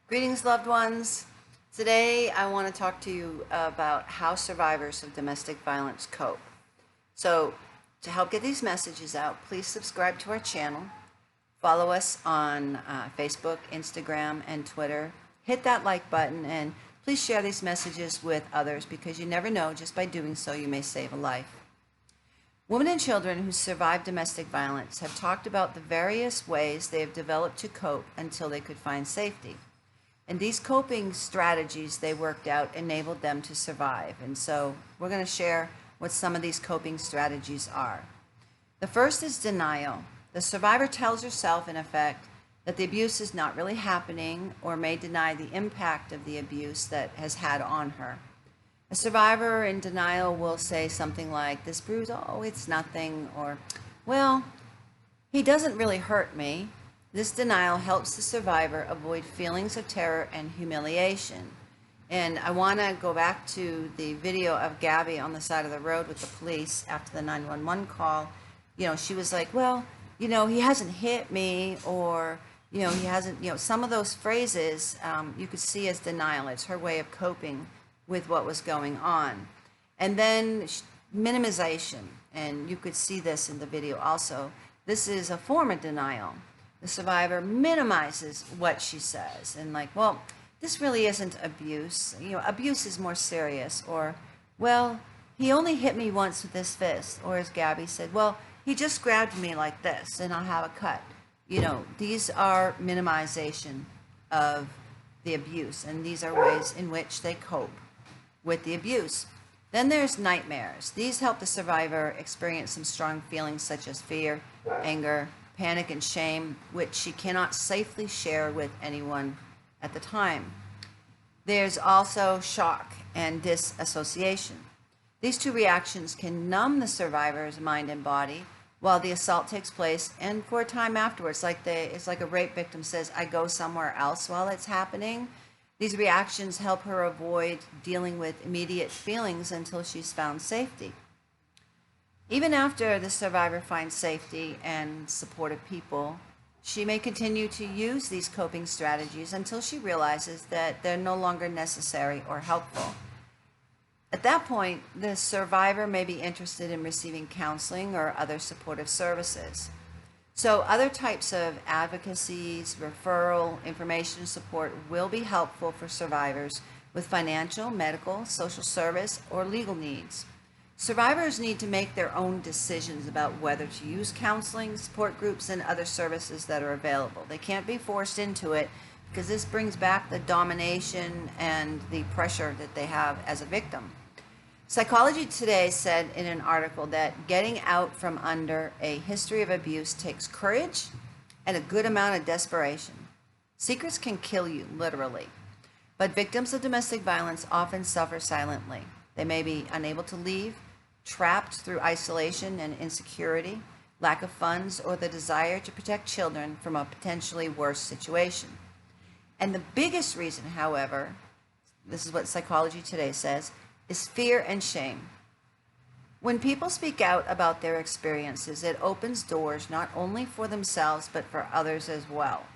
Greetings, loved ones. Today, I want to talk to you about how survivors of domestic violence cope. So, to help get these messages out, please subscribe to our channel. Follow us on Facebook, Instagram, and Twitter. Hit that like button and please share these messages with others because you never know, just by doing so, you may save a life. Women and children who survived domestic violence have talked about the various ways they have developed to cope until they could find safety. And these coping strategies they worked out enabled them to survive. And so we're going to share what some of these coping strategies are. The first is denial. The survivor tells herself, in effect, that the abuse is not really happening or may deny the impact of the abuse that has had on her. A survivor in denial will say something like, "This bruise, oh, it's nothing," or, "Well, he doesn't really hurt me." This denial helps the survivor avoid feelings of terror and humiliation. And I want to go back to the video of Gabby on the side of the road with the police after the 911 call. She was like, "Well, he hasn't hit me," or, he hasn't, some of those phrases you could see as denial. It's her way of coping with what was going on. And then minimization, and you could see this in the video also. This is a form of denial. The survivor minimizes what she says and like, "Well, this really isn't abuse. Abuse is more serious." Or, "Well, he only hit me once with his fist." Or as Gabby said, "Well, he just grabbed me like this and I'll have a cut." These are minimization of the abuse, and these are ways in which they cope with the abuse. Then there's nightmares. These help the survivor experience some strong feelings such as fear, anger, panic, and shame, which she cannot safely share with anyone at the time. There's also shock and disassociation. These two reactions can numb the survivor's mind and body while the assault takes place, and for a time afterwards. It's like a rape victim says, "I go somewhere else while it's happening." These reactions help her avoid dealing with immediate feelings until she's found safety. Even after the survivor finds safety and supportive people, she may continue to use these coping strategies until she realizes that they're no longer necessary or helpful. At that point, the survivor may be interested in receiving counseling or other supportive services. So other types of advocacies, referral, information support will be helpful for survivors with financial, medical, social service, or legal needs. Survivors need to make their own decisions about whether to use counseling, support groups, and other services that are available. They can't be forced into it because this brings back the domination and the pressure that they have as a victim. Psychology Today said in an article that getting out from under a history of abuse takes courage and a good amount of desperation. Secrets can kill you, literally. But victims of domestic violence often suffer silently. They may be unable to leave, trapped through isolation and insecurity, lack of funds, or the desire to protect children from a potentially worse situation. And the biggest reason, however, this is what Psychology Today says, is fear and shame. When people speak out about their experiences, it opens doors not only for themselves, but for others as well.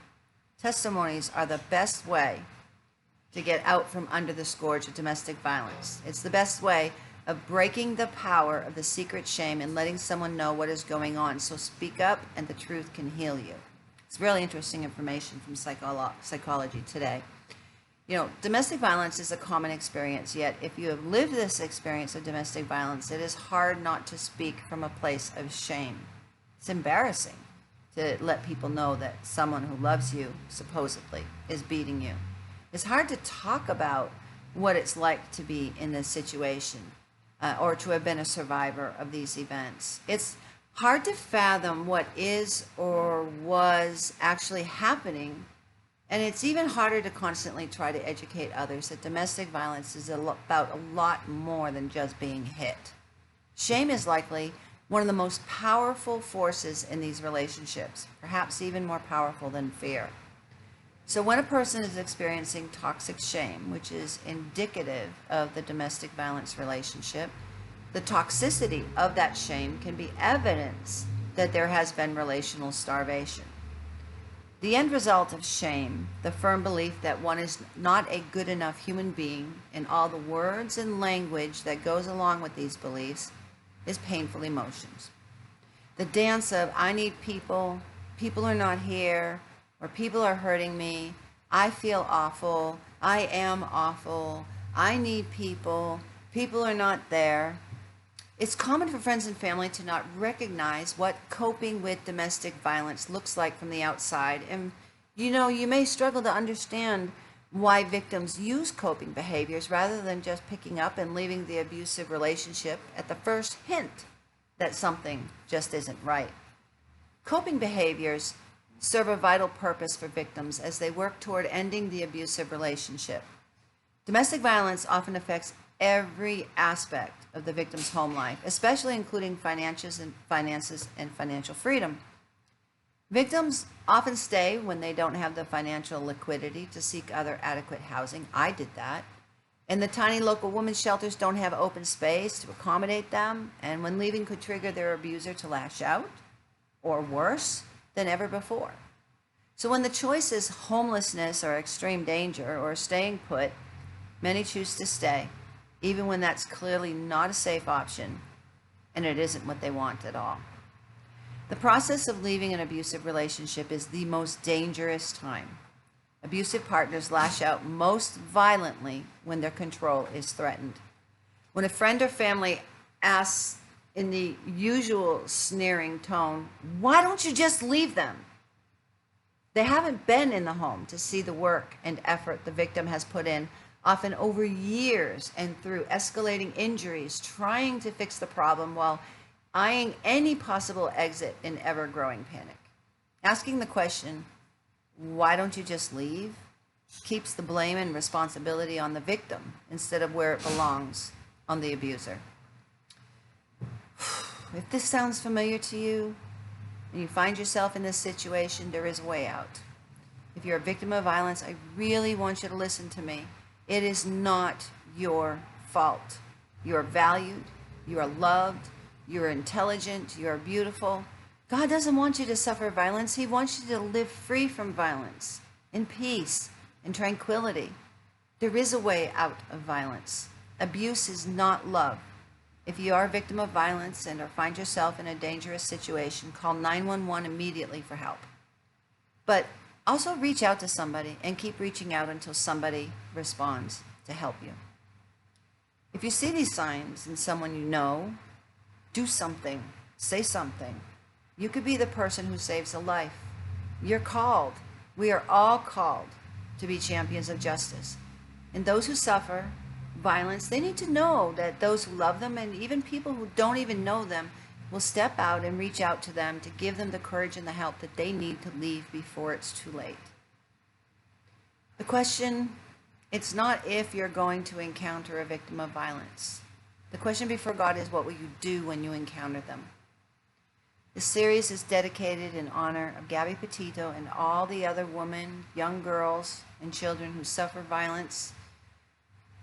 Testimonies are the best way to get out from under the scourge of domestic violence. It's the best way of breaking the power of the secret shame and letting someone know what is going on. So speak up and the truth can heal you. It's really interesting information from Psychology Today. Domestic violence is a common experience, yet if you have lived this experience of domestic violence, it is hard not to speak from a place of shame. It's embarrassing to let people know that someone who loves you, supposedly, is beating you. It's hard to talk about what it's like to be in this situation or to have been a survivor of these events. It's hard to fathom what is or was actually happening. And it's even harder to constantly try to educate others that domestic violence is about a lot more than just being hit. Shame is likely one of the most powerful forces in these relationships, perhaps even more powerful than fear. So when a person is experiencing toxic shame, which is indicative of the domestic violence relationship, the toxicity of that shame can be evidence that there has been relational starvation. The end result of shame, the firm belief that one is not a good enough human being, and all the words and language that goes along with these beliefs, is painful emotions. The dance of I need people, people are not here, or people are hurting me, I feel awful, I am awful, I need people, people are not there. It's common for friends and family to not recognize what coping with domestic violence looks like from the outside. And you may struggle to understand why victims use coping behaviors rather than just picking up and leaving the abusive relationship at the first hint that something just isn't right. Coping behaviors serve a vital purpose for victims as they work toward ending the abusive relationship. Domestic violence often affects every aspect of the victim's home life, especially including finances and financial freedom. Victims often stay when they don't have the financial liquidity to seek other adequate housing. I did that. And the tiny local women's shelters don't have open space to accommodate them, and when leaving could trigger their abuser to lash out, or worse than ever before. So when the choice is homelessness or extreme danger or staying put, many choose to stay, even when that's clearly not a safe option and it isn't what they want at all. The process of leaving an abusive relationship is the most dangerous time. Abusive partners lash out most violently when their control is threatened. When a friend or family asks in the usual sneering tone, "Why don't you just leave them?" They haven't been in the home to see the work and effort the victim has put in, often over years and through escalating injuries, trying to fix the problem while eyeing any possible exit in ever-growing panic. Asking the question, "Why don't you just leave?" keeps the blame and responsibility on the victim instead of where it belongs, on the abuser. If this sounds familiar to you, and you find yourself in this situation, there is a way out. If you're a victim of violence, I really want you to listen to me. It is not your fault. You are valued, you are loved, you are intelligent, you are beautiful. God doesn't want you to suffer violence. He wants you to live free from violence, in peace, in tranquility. There is a way out of violence. Abuse is not love. If you are a victim of violence and or find yourself in a dangerous situation, call 911 immediately for help. But also reach out to somebody and keep reaching out until somebody responds to help you. If you see these signs in someone you know, do something, say something. You could be the person who saves a life. You're called. We are all called to be champions of justice. And those who suffer violence, they need to know that those who love them and even people who don't even know them will step out and reach out to them to give them the courage and the help that they need to leave before it's too late. The question, it's not if you're going to encounter a victim of violence. The question before God is, what will you do when you encounter them? This series is dedicated in honor of Gabby Pettito and all the other women, young girls, and children who suffer violence.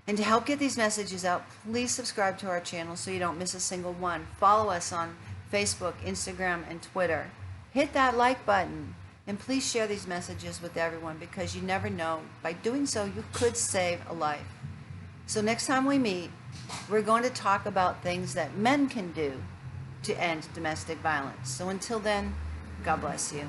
And to help get these messages out, please subscribe to our channel so you don't miss a single one. Follow us on Facebook, Instagram, and Twitter. Hit that like button, and please share these messages with everyone because you never know. By doing so, you could save a life. So next time we meet, we're going to talk about things that men can do to end domestic violence. So until then, God bless you.